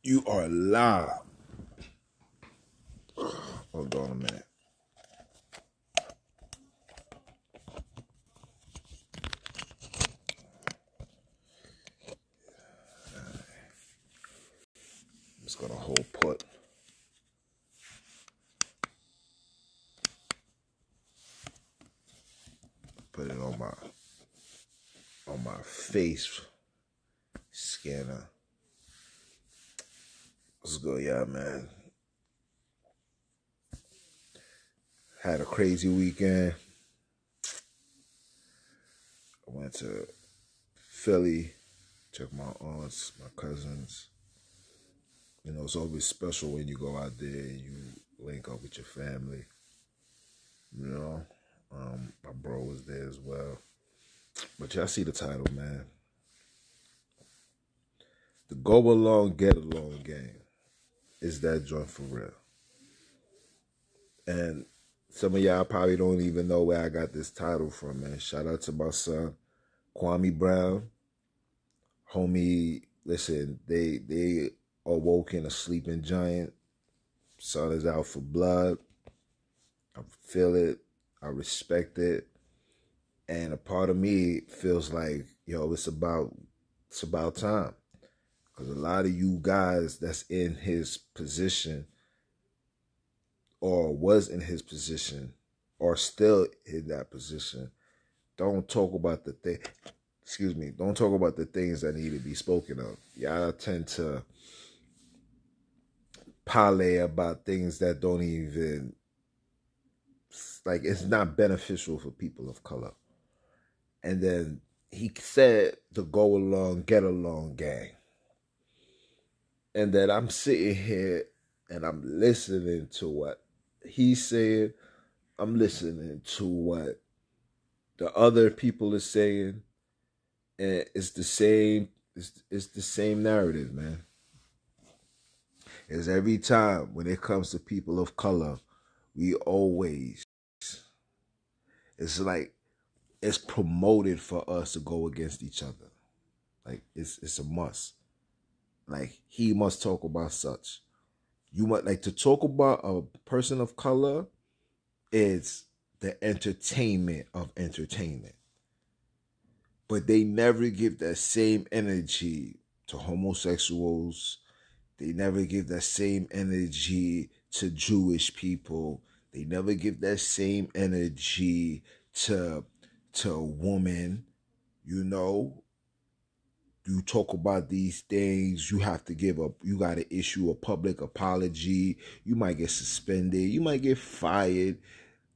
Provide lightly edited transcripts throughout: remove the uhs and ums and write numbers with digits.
You are live. Hold on a minute. I'm just gonna hold put it on my face scanner. What's good, yeah, man? Had a crazy weekend. I went to Philly, took my aunts, my cousins. You know, it's always special when you go out there and you link up with your family. You know, my bro was there as well. But y'all see the title, man. The go along, get along game. Is that joint for real? And some of y'all probably don't even know where I got this title from, man. Shout out to my son, Kwame Brown. Homie, listen, they awoken a sleeping giant. Son is out for blood. I feel it. I respect it. And a part of me feels like, yo, it's about time. Because a lot of you guys that's in his position or was in his position or still in that position, don't talk about the don't talk about the things that need to be spoken of. Y'all tend to parlay about things that don't even, like, it's not beneficial for people of color. And then he said the go along, get along gang. And then I'm sitting here and I'm listening to what he said. I'm listening to what the other people are saying. And it's the same, it's the same narrative, man. Is every time when it comes to people of color, we always, it's like it's promoted for us to go against each other. Like it's a must. Like he must talk about such. You might like to talk about a person of color is the entertainment of entertainment. But they never give that same energy to homosexuals. They never give that same energy to Jewish people. They never give that same energy to women. You know, you talk about these things, you have to you got to issue a public apology. You might get suspended. You might get fired.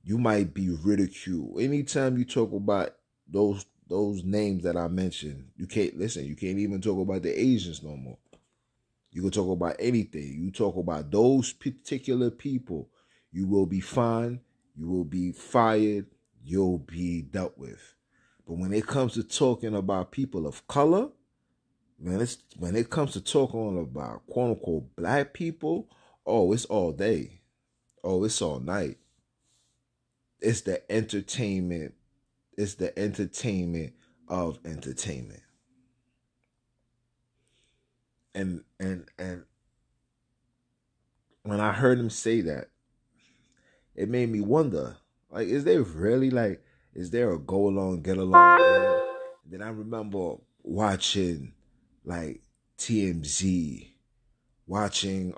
You might be ridiculed. Anytime you talk about those names that I mentioned, you can't even talk about the Asians no more. You can talk about anything. You talk about those particular people, you will be fined, you will be fired, you'll be dealt with. But when it comes to talking about people of color, when it comes to talking about quote unquote black people, oh, it's all day. Oh, it's all night. It's the entertainment. It's the entertainment of entertainment. And when I heard him say that, it made me wonder, like, is there a go along, get along? Man? Then I remember watching like TMZ, watching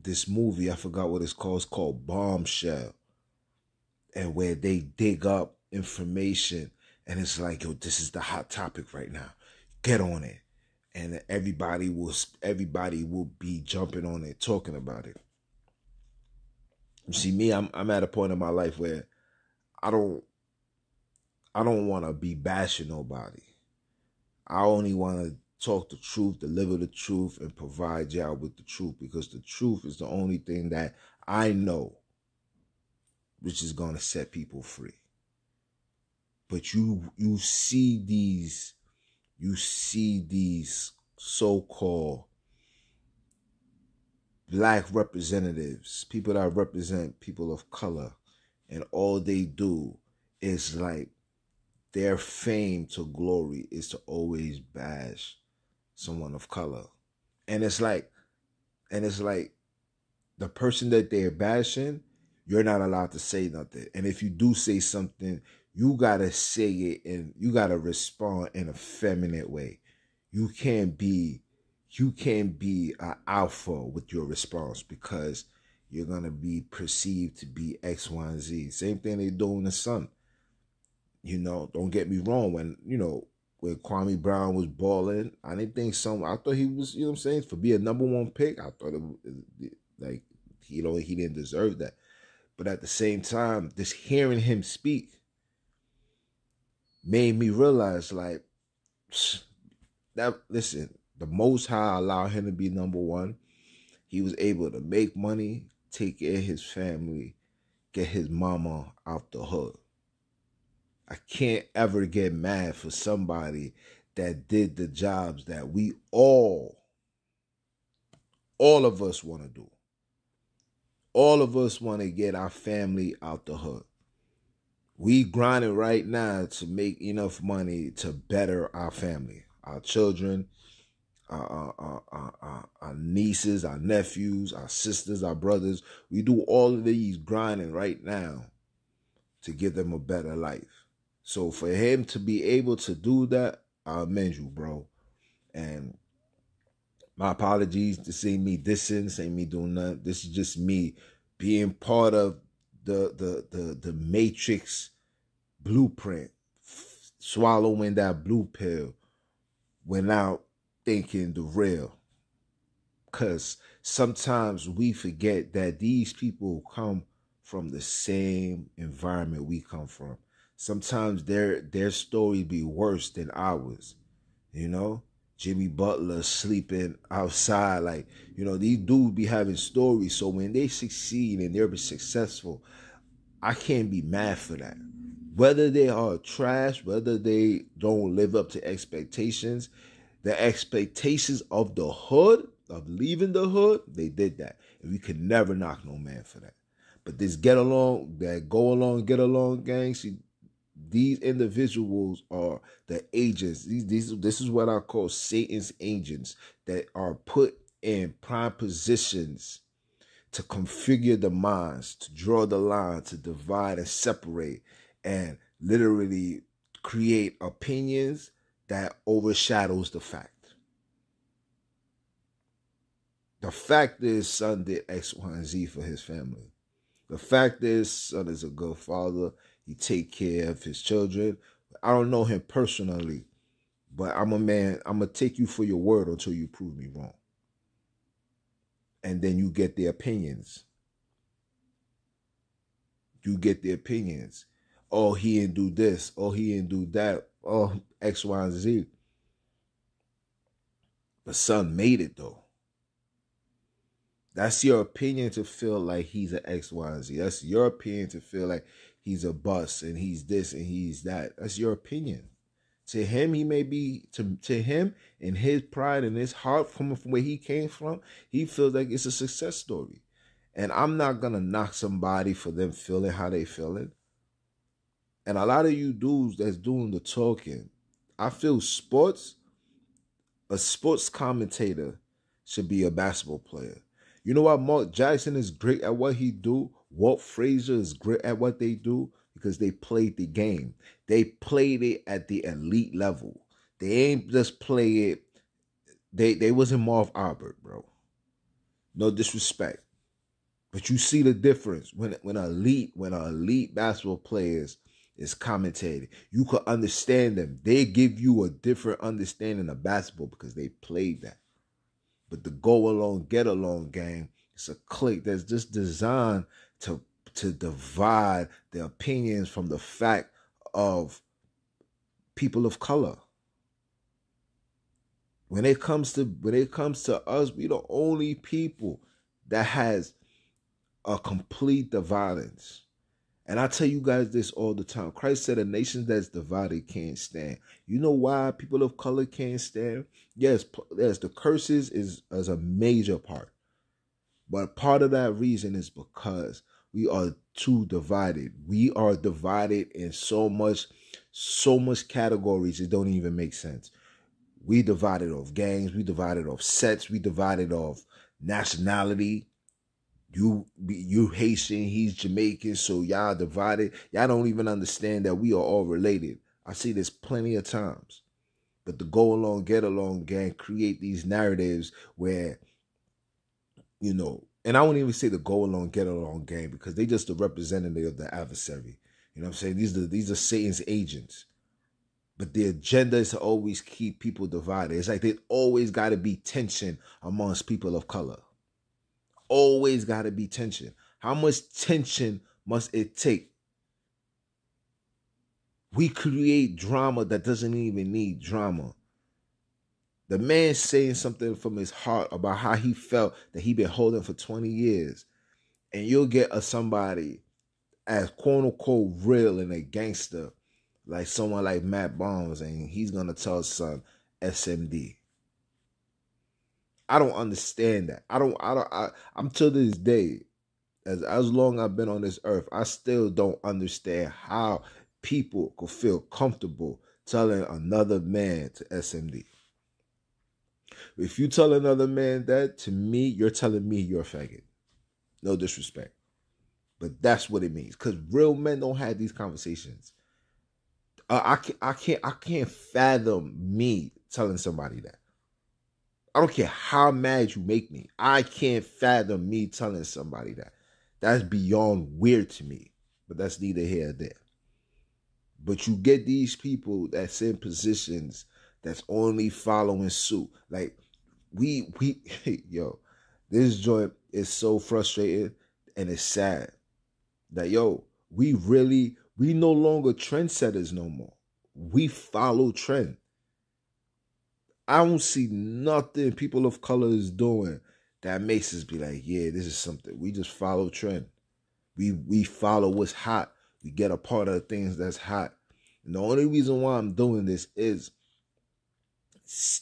this movie, I forgot what it's called Bombshell. And where they dig up information and it's like, yo, this is the hot topic right now. Get on it. And everybody will be jumping on it, talking about it. You see, me, I'm at a point in my life where I don't want to be bashing nobody. I only want to talk the truth, deliver the truth, and provide y'all with the truth, because the truth is the only thing that I know which is going to set people free. But you see these so-called black representatives, people that represent people of color, and all they do is, like, their fame to glory is to always bash someone of color. And it's like, the person that they're bashing, you're not allowed to say nothing. And if you do say something, you gotta say it and you gotta respond in a feminine way. You can't be an alpha with your response because you're gonna be perceived to be X, Y, and Z. Same thing they do in the Sun. Don't get me wrong. When Kwame Brown was balling, I didn't think I thought he was, what I'm saying, for being a number one pick, I thought like, he didn't deserve that. But at the same time, just hearing him speak made me realize, like, that, listen, the Most High allowed him to be number one. He was able to make money, take care of his family, get his mama out the hood. I can't ever get mad for somebody that did the jobs that we all of us want to do. All of us want to get our family out the hood. We grinding right now to make enough money to better our family, our children, our nieces, our nephews, our sisters, our brothers. We do all of these grinding right now to give them a better life. So for him to be able to do that, I commend you, bro. And my apologies. This ain't me dissing, this ain't me doing nothing. This is just me being part of the Matrix blueprint, swallowing that blue pill without thinking the real. Because sometimes we forget that these people come from the same environment we come from. Sometimes their story be worse than ours. Jimmy Butler sleeping outside. Like, these dudes be having stories. So when they succeed and they're successful, I can't be mad for that. Whether they are trash, whether they don't live up to expectations, the expectations of the hood, of leaving the hood, they did that. And we could never knock no man for that. But this get along gang, see, these individuals are the agents. This is what I call Satan's agents that are put in prime positions to configure the minds, to draw the line, to divide and separate, and literally create opinions that overshadows the fact. The fact is, son did X, Y, and Z for his family. The fact is, son is a good father. He take care of his children. I don't know him personally, but I'm a man. I'm going to take you for your word until you prove me wrong. And then you get the opinions. You get the opinions. Oh, he didn't do this. Oh, he didn't do that. Oh, X, Y, and Z. But son made it, though. That's your opinion to feel like he's an X, Y, and Z. That's your opinion to feel like he's a bust and he's this and he's that. That's your opinion. To him, he may be, to him, in his pride and his heart, coming from where he came from, he feels like it's a success story. And I'm not going to knock somebody for them feeling how they feeling. And a lot of you dudes that's doing the talking, I feel a sports commentator should be a basketball player. You know why Mark Jackson is great at what he do? Walt Frazier is great at what they do? Because they played the game. They played it at the elite level. They ain't just play it. They wasn't Marv Albert, bro. No disrespect. But you see the difference when elite basketball players is commentated. You could understand them. They give you a different understanding of basketball because they played that. But the go along, get along game, it's a clique that's just designed to divide the opinions from the fact of people of color. When it comes to us, we the only people that has a complete violence. And I tell you guys this all the time. Christ said a nation that's divided can't stand. You know why people of color can't stand? Yes, the curses is a major part. But part of that reason is because we are too divided. We are divided in so much categories, it don't even make sense. We divided off gangs. We divided off sets. We divided off nationality. You Haitian, he's Jamaican, so y'all divided. Y'all don't even understand that we are all related. I see this plenty of times. But the go along, get along gang create these narratives where, and I won't even say the go along, get along gang because they just the representative of the adversary. You know what I'm saying? These are Satan's agents. But the agenda is to always keep people divided. It's like there's always got to be tension amongst people of color. Always got to be tension. How much tension must it take? We create drama that doesn't even need drama. The man saying something from his heart about how he felt that he been holding for 20 years. And you'll get somebody as quote unquote real and a gangster, like someone like Matt Barnes, and he's going to tell his son SMD. I don't understand that. I'm to this day, as long as I've been on this earth, I still don't understand how people could feel comfortable telling another man to SMD. If you tell another man that, to me, you're telling me you're a faggot. No disrespect. But that's what it means. Because real men don't have these conversations. I can't fathom me telling somebody that. I don't care how mad you make me. I can't fathom me telling somebody that. That's beyond weird to me. But that's neither here nor there. But you get these people that's in positions that's only following suit. Like, yo, this joint is so frustrating and it's sad that, we no longer trendsetters no more. We follow trend. I don't see nothing people of color is doing that makes us be like, yeah, this is something. We just follow trend. We follow what's hot. We get a part of the things that's hot. And the only reason why I'm doing this is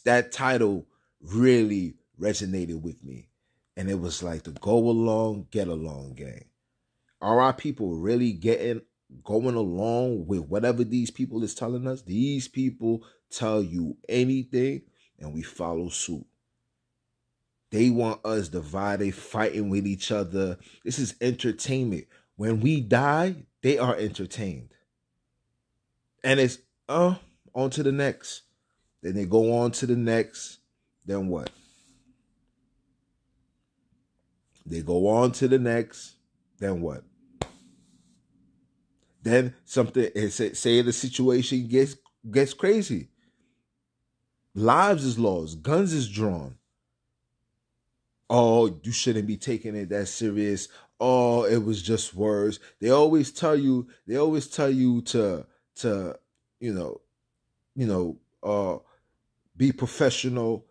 that title really resonated with me. And it was like the go along, get along gang. Are our people really going along with whatever these people is telling us? These people tell you anything and we follow suit. They want us divided, fighting with each other. This is entertainment. When we die, they are entertained. And it's on to the next. Then they go on to the next. Then what? They go on to the next. Then what? Then something, say the situation gets crazy. Lives is lost. Guns is drawn. Oh, you shouldn't be taking it that serious. Oh, it was just words. They always tell you to be professional,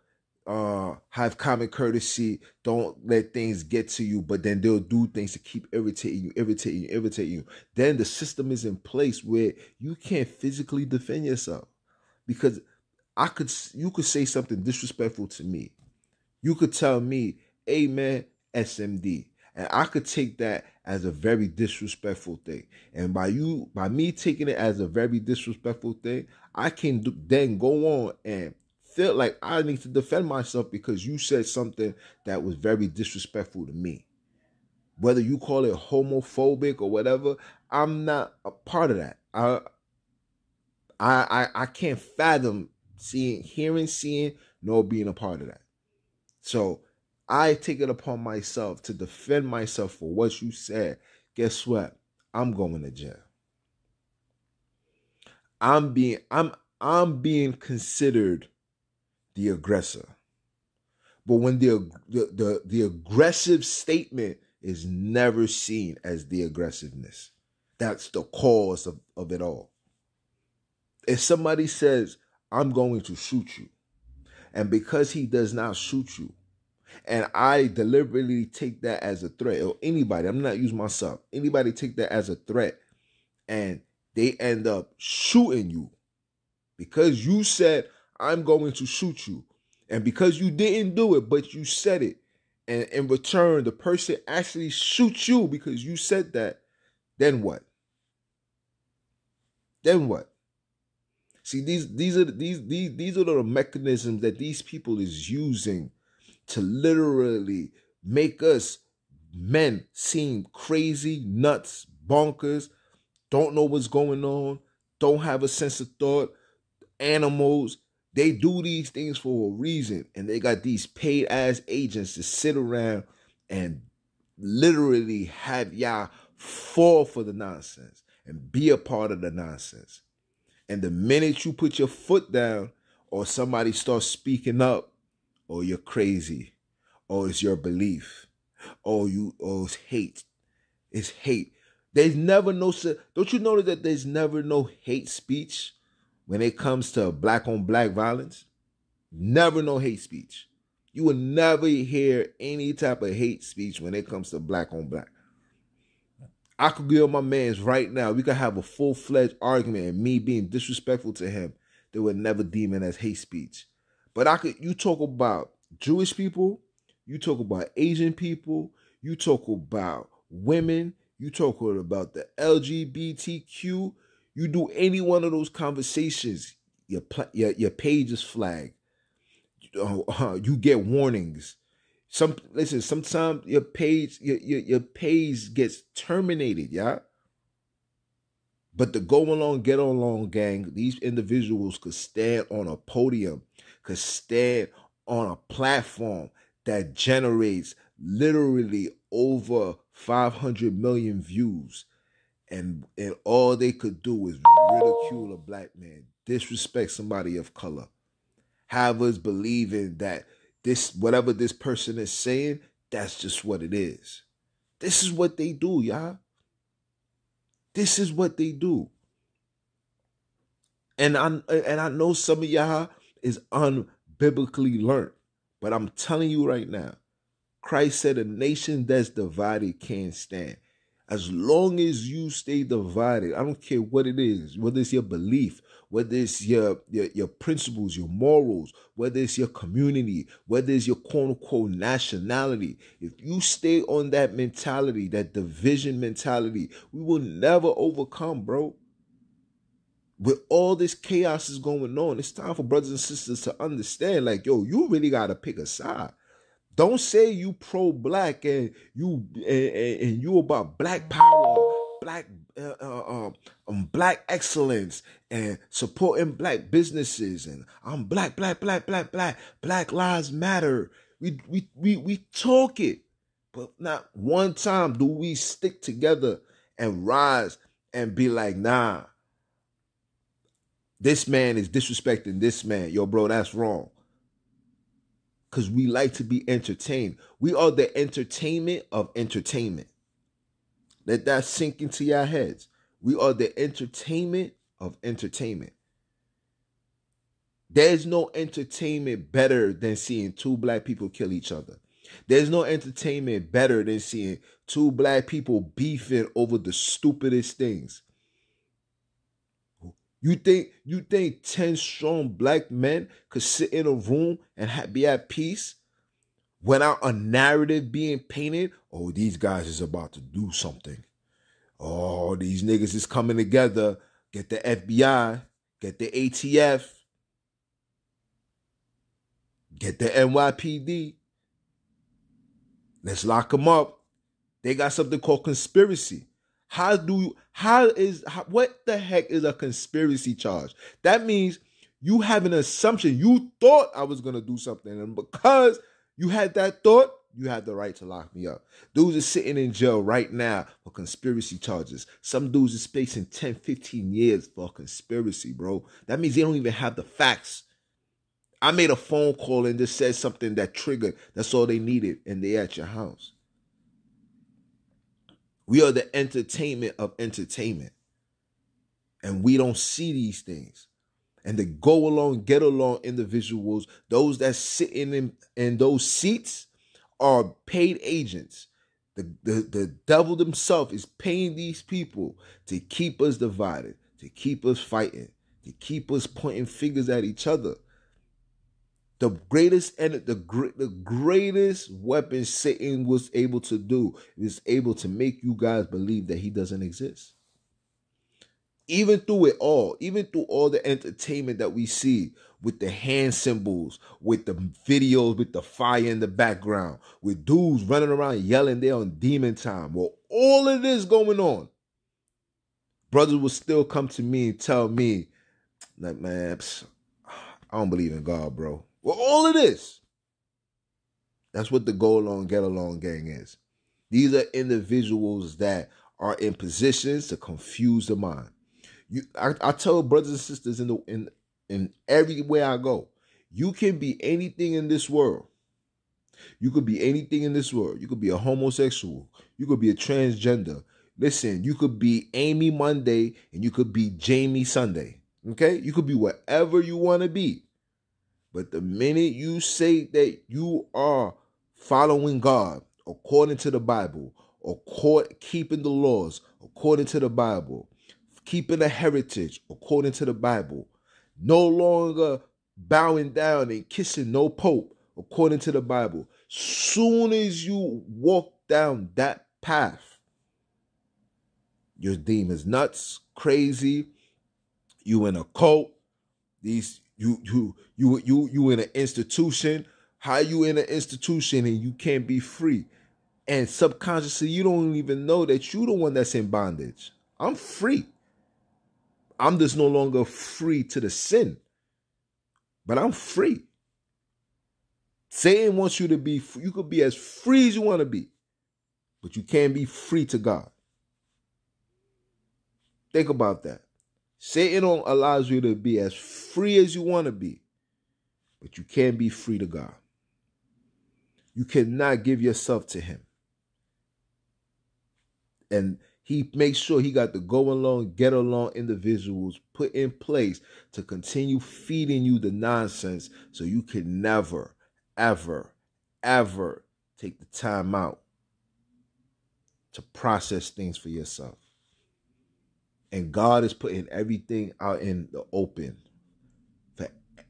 have common courtesy, don't let things get to you, but then they'll do things to keep irritating you. Then the system is in place where you can't physically defend yourself. Because you could say something disrespectful to me. You could tell me, hey man, SMD. And I could take that as a very disrespectful thing. And by me taking it as a very disrespectful thing, I can then go on and feel like I need to defend myself because you said something that was very disrespectful to me. Whether you call it homophobic or whatever, I'm not a part of that. I can't fathom seeing, nor being a part of that. So I take it upon myself to defend myself for what you said. Guess what? I'm going to jail. I'm being considered the aggressor. But when the aggressive statement is never seen as the aggressiveness, that's the cause of it all. If somebody says, I'm going to shoot you, and because he does not shoot you, and I deliberately take that as a threat, or anybody, I'm not using myself, anybody take that as a threat, and they end up shooting you because you said, I'm going to shoot you. And because you didn't do it, but you said it, and in return, the person actually shoots you because you said that, then what? Then what? See, these are the mechanisms that these people is using to literally make us men seem crazy, nuts, bonkers, don't know what's going on, don't have a sense of thought, animals. They do these things for a reason, and they got these paid ass agents to sit around and literally have y'all fall for the nonsense and be a part of the nonsense. And the minute you put your foot down or somebody starts speaking up, or you're crazy, or it's your belief, or it's hate. It's hate. There's never no, don't you notice that there's never no hate speech when it comes to black on black violence? Never no hate speech. You will never hear any type of hate speech when it comes to black on black. I could be on my man's right now. We could have a full-fledged argument and me being disrespectful to him, they would never deem it as hate speech. But you talk about Jewish people, you talk about Asian people, you talk about women, you talk about the LGBTQ, you do any one of those conversations, your page is flagged. You get warnings. Sometimes your page gets terminated, yeah. But the go along, get along gang, these individuals could stand on a podium, could stand on a platform that generates literally over 500 million views. And all they could do is ridicule a black man, disrespect somebody of color, have us believing that whatever this person is saying, that's just what it is. This is what they do, y'all. This is what they do. And I know some of y'all is unbiblically learned, but I'm telling you right now, Christ said a nation that's divided can't stand. As long as you stay divided, I don't care what it is, whether it's your belief, whether it's your principles, your morals, whether it's your community, whether it's your quote-unquote nationality. If you stay on that mentality, that division mentality, we will never overcome, bro. With all this chaos is going on, it's time for brothers and sisters to understand, like, yo, you really got to pick a side. Don't say you pro-black and you about black power, black excellence, and supporting black businesses, and I'm black lives matter. We talk it, but not one time do we stick together and rise and be like, nah, this man is disrespecting this man. Yo, bro, that's wrong. Because we like to be entertained. We are the entertainment of entertainment. Let that sink into your heads. We are the entertainment of entertainment. There's no entertainment better than seeing two black people kill each other. There's no entertainment better than seeing two black people beefing over the stupidest things. You think 10 strong black men could sit in a room and be at peace without a narrative being painted? Oh, these guys is about to do something. Oh, these niggas is coming together. Get the FBI, get the ATF, get the NYPD. Let's lock them up. They got something called conspiracy. What the heck is a conspiracy charge? That means you have an assumption. You thought I was going to do something. And because you had that thought, you had the right to lock me up. Dudes are sitting in jail right now for conspiracy charges. Some dudes is facing 10, 15 years for conspiracy, bro. That means they don't even have the facts. I made a phone call and just said something that triggered. That's all they needed. And they at your house. We are the entertainment of entertainment. And we don't see these things. And the go along, get along individuals, those that sit in those seats are paid agents. The devil himself is paying these people to keep us divided, to keep us fighting, to keep us pointing fingers at each other. The greatest weapon Satan was able to do is able to make you guys believe that he doesn't exist. Even through it all, even through all the entertainment that we see with the hand symbols, with the videos, with the fire in the background, with dudes running around yelling they're on demon time. Well, all of this going on, brothers will still come to me and tell me, like, man, I don't believe in God, bro. Well, all of this, that's what the go along, get along gang is. These are individuals that are in positions to confuse the mind. I tell brothers and sisters in everywhere I go, you can be anything in this world. You could be anything in this world. You could be a homosexual. You could be a transgender. Listen, you could be Amy Monday and you could be Jamie Sunday. Okay? You could be whatever you want to be. But the minute you say that you are following God according to the Bible, or keeping the laws according to the Bible, keeping the heritage according to the Bible, no longer bowing down and kissing no pope according to the Bible, soon as you walk down that path, your demons nuts, crazy, you in a cult, you in an institution. How you in an institution and you can't be free? And subconsciously, you don't even know that you the one that's in bondage. I'm free. I'm just no longer free to the sin, but I'm free. Satan wants you to be free. You could be as free as you want to be, but you can't be free to God. Think about that. Satan allows you to be as free as you want to be, but you can't be free to God. You cannot give yourself to him. And he makes sure he got the go along, get along individuals put in place to continue feeding you the nonsense so you can never, ever, ever take the time out to process things for yourself. And God is putting everything out in the open for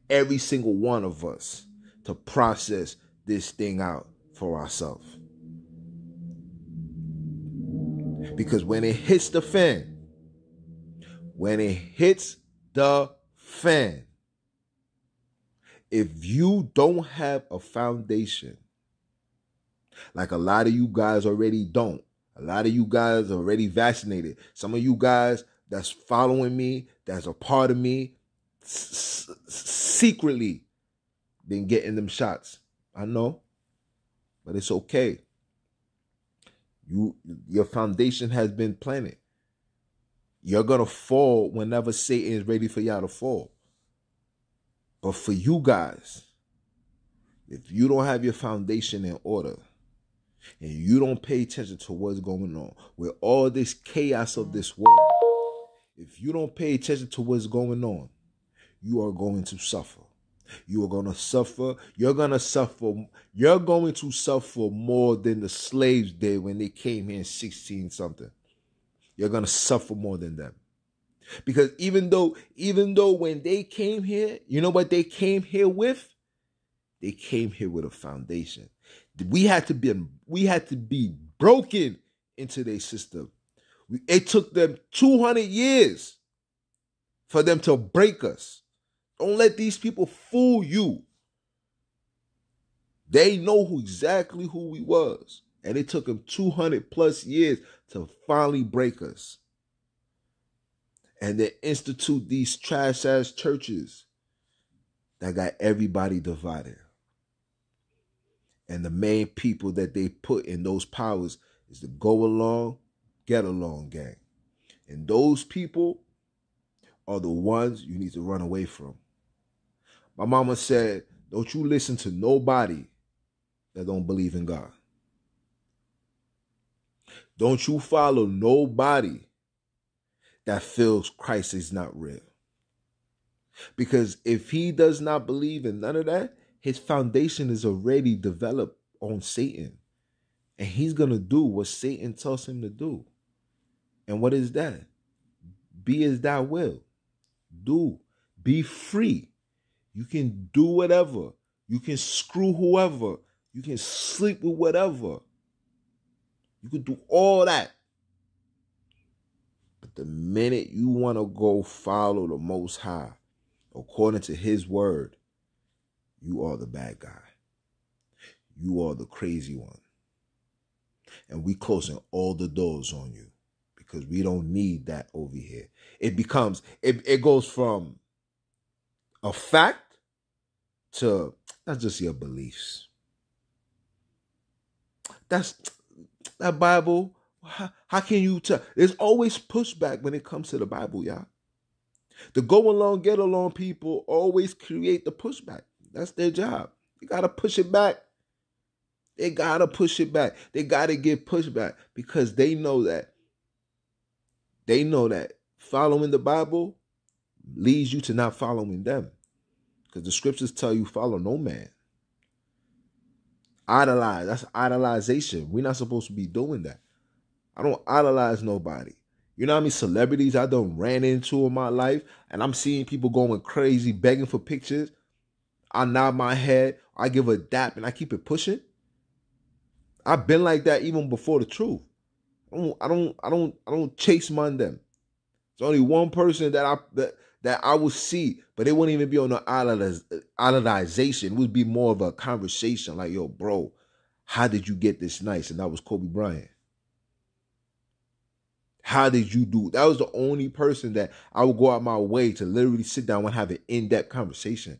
every single one of us to process this thing out for ourselves. Because when it hits the fan, if you don't have a foundation, like a lot of you guys already don't, a lot of you guys are already vaccinated. Some of you guys that's following me, that's a part of me, secretly been getting them shots. I know, but it's okay. Your foundation has been planted. You're going to fall whenever Satan is ready for y'all to fall. But for you guys, if you don't have your foundation in order and you don't pay attention to what's going on with all this chaos of this world, if you don't pay attention to what's going on, you are going to suffer. You are going to suffer. You're going to suffer more than the slaves did when they came here in 16 something. You're going to suffer more than them. Because even though when they came here, you know what they came here with? They came here with a foundation. We had to be broken into their system. It took them 200 years for them to break us. Don't let these people fool you. They know exactly who we was. And it took them 200 plus years to finally break us. And they institute these trash-ass churches that got everybody divided. And the main people that they put in those powers is the go along, get along gang. And those people are the ones you need to run away from. My mama said, don't you listen to nobody that don't believe in God. Don't you follow nobody that feels Christ is not real. Because if he does not believe in none of that, his foundation is already developed on Satan. And he's going to do what Satan tells him to do. And what is that? Be as thy will. Do. Be free. You can do whatever. You can screw whoever. You can sleep with whatever. You can do all that. But the minute you want to go follow the Most High, according to his word, you are the bad guy. You are the crazy one. And we closing all the doors on you because we don't need that over here. It goes from a fact to that's just your beliefs. That's that Bible. How can you tell? There's always pushback when it comes to the Bible, y'all. The go along, get along people always create the pushback. That's their job. You got to push it back. They got to push it back. They got to get pushback because they know that following the Bible leads you to not following them. Because the scriptures tell you follow no man. Idolize. That's idolization. We're not supposed to be doing that. I don't idolize nobody. You know how many celebrities I done ran into in my life, and I'm seeing people going crazy, begging for pictures. I nod my head, I give a dap, and I keep it pushing. I've been like that even before the truth. I don't chase man them. There's only one person that I would see, but it wouldn't even be on the idolization. It would be more of a conversation, like, yo, bro, how did you get this nice? And that was Kobe Bryant. How did you do? That was the only person that I would go out my way to literally sit down and have an in-depth conversation.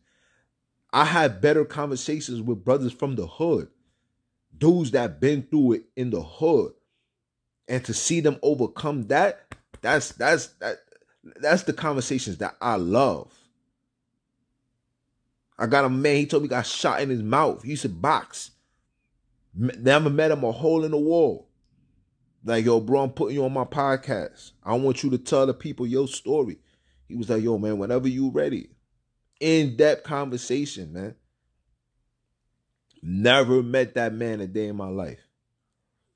I had better conversations with brothers from the hood, dudes that been through it in the hood, and to see them overcome that's the conversations that I love. I got a man, he told me he got shot in his mouth. He used to box. Never met him, a hole in the wall. Like, yo, bro, I'm putting you on my podcast. I want you to tell the people your story. He was like, yo, man, whenever you ready. In-depth conversation, man. Never met that man a day in my life.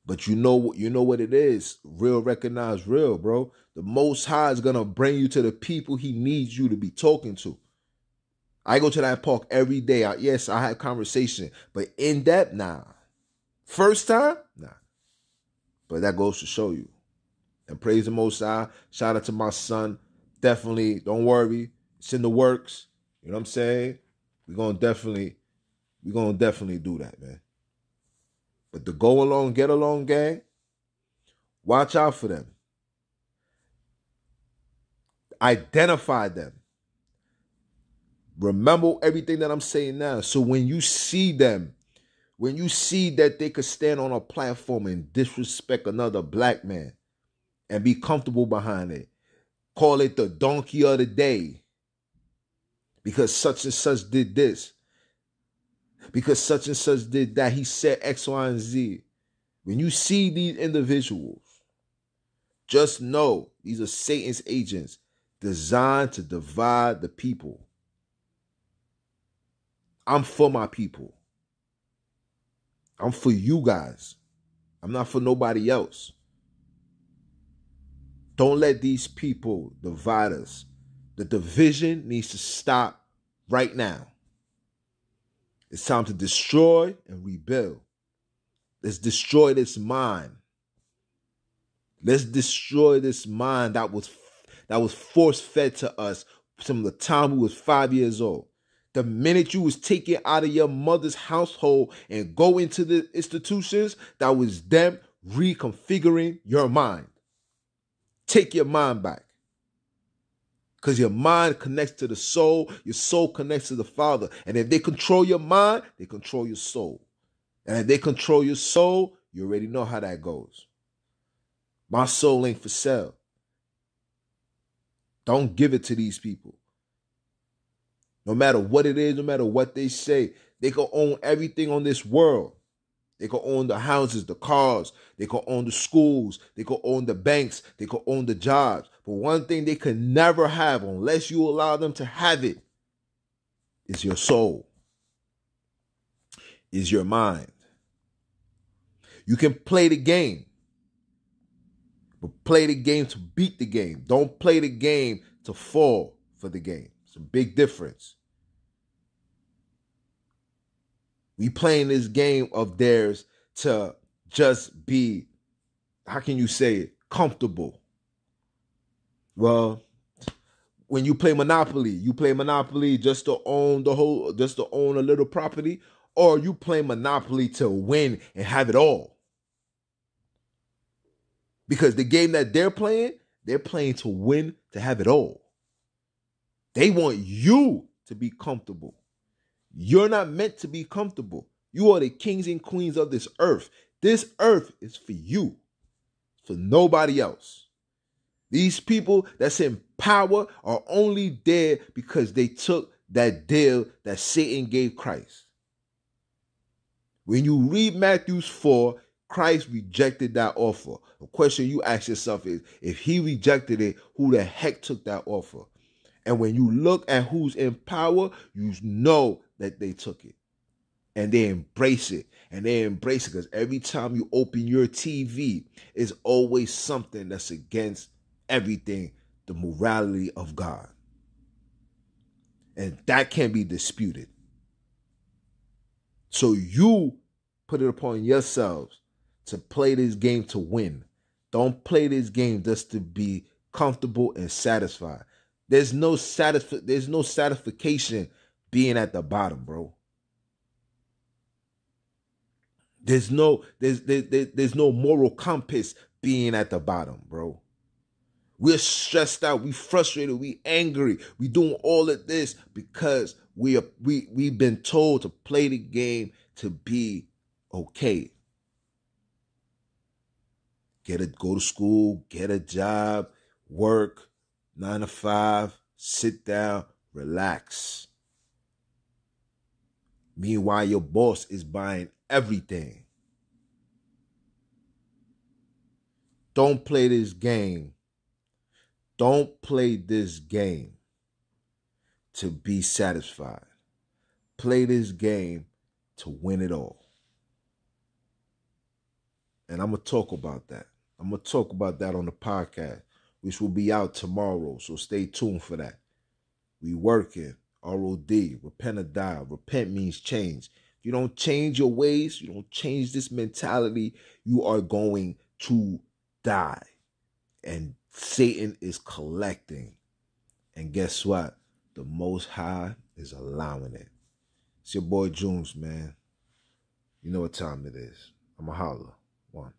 But you know what it is. Real recognize real, bro. The Most High is going to bring you to the people he needs you to be talking to. I go to that park every day. Yes, I have conversation. But in-depth, nah. First time? Nah. But that goes to show you. And praise the Most High. Shout out to my son. Definitely, don't worry. It's in the works. You know what I'm saying? We're gonna definitely do that, man. But the go along, get along gang, watch out for them. Identify them. Remember everything that I'm saying now. So when you see them, when you see that they could stand on a platform and disrespect another black man and be comfortable behind it, call it the donkey of the day because such and such did this, because such and such did that, he said X, Y, and Z. When you see these individuals, just know these are Satan's agents designed to divide the people. I'm for my people. I'm for you guys. I'm not for nobody else. Don't let these people divide us. The division needs to stop right now. It's time to destroy and rebuild. Let's destroy this mind. Let's destroy this mind that was force-fed to us from the time we was 5 years old. The minute you was taken out of your mother's household and go into the institutions, that was them reconfiguring your mind. Take your mind back. Because your mind connects to the soul. Your soul connects to the Father. And if they control your mind, they control your soul. And if they control your soul, you already know how that goes. My soul ain't for sale. Don't give it to these people. No matter what it is, no matter what they say, they can own everything on this world. They can own the houses, the cars. They can own the schools. They can own the banks. They can own the jobs. But one thing they can never have, unless you allow them to have it, is your soul, is your mind. You can play the game, but play the game to beat the game. Don't play the game to fall for the game. It's a big difference. We playing this game of theirs to just be, how can you say it, comfortable. Well, when you play Monopoly just to own just to own a little property, or you play Monopoly to win and have it all. Because the game that they're playing to win, to have it all. They want you to be comfortable. You're not meant to be comfortable. You are the kings and queens of this earth. This earth is for you, for nobody else. These people that's in power are only there because they took that deal that Satan gave Christ. When you read Matthew 4, Christ rejected that offer. The question you ask yourself is, if he rejected it, who the heck took that offer? And when you look at who's in power, you know that they took it. And they embrace it. And they embrace it because every time you open your TV, it's always something that's against everything, the morality of God. And that can't be disputed. So you put it upon yourselves to play this game to win. Don't play this game just to be comfortable and satisfied. There's no satisfaction being at the bottom, bro. There's no moral compass being at the bottom, bro. We're stressed out, we frustrated, we angry, we doing all of this because we've been told to play the game to be okay. Go to school, get a job, work, 9 to 5, sit down, relax. Meanwhile, your boss is buying everything. Don't play this game. Don't play this game to be satisfied. Play this game to win it all. And I'm going to talk about that. I'm going to talk about that on the podcast, which will be out tomorrow. So stay tuned for that. We working. R.O.D. Repent or die. Repent means change. If you don't change your ways, you don't change this mentality, you are going to die. And Satan is collecting. And guess what? The Most High is allowing it. It's your boy Junes, man. You know what time it is. I'm a holler. One.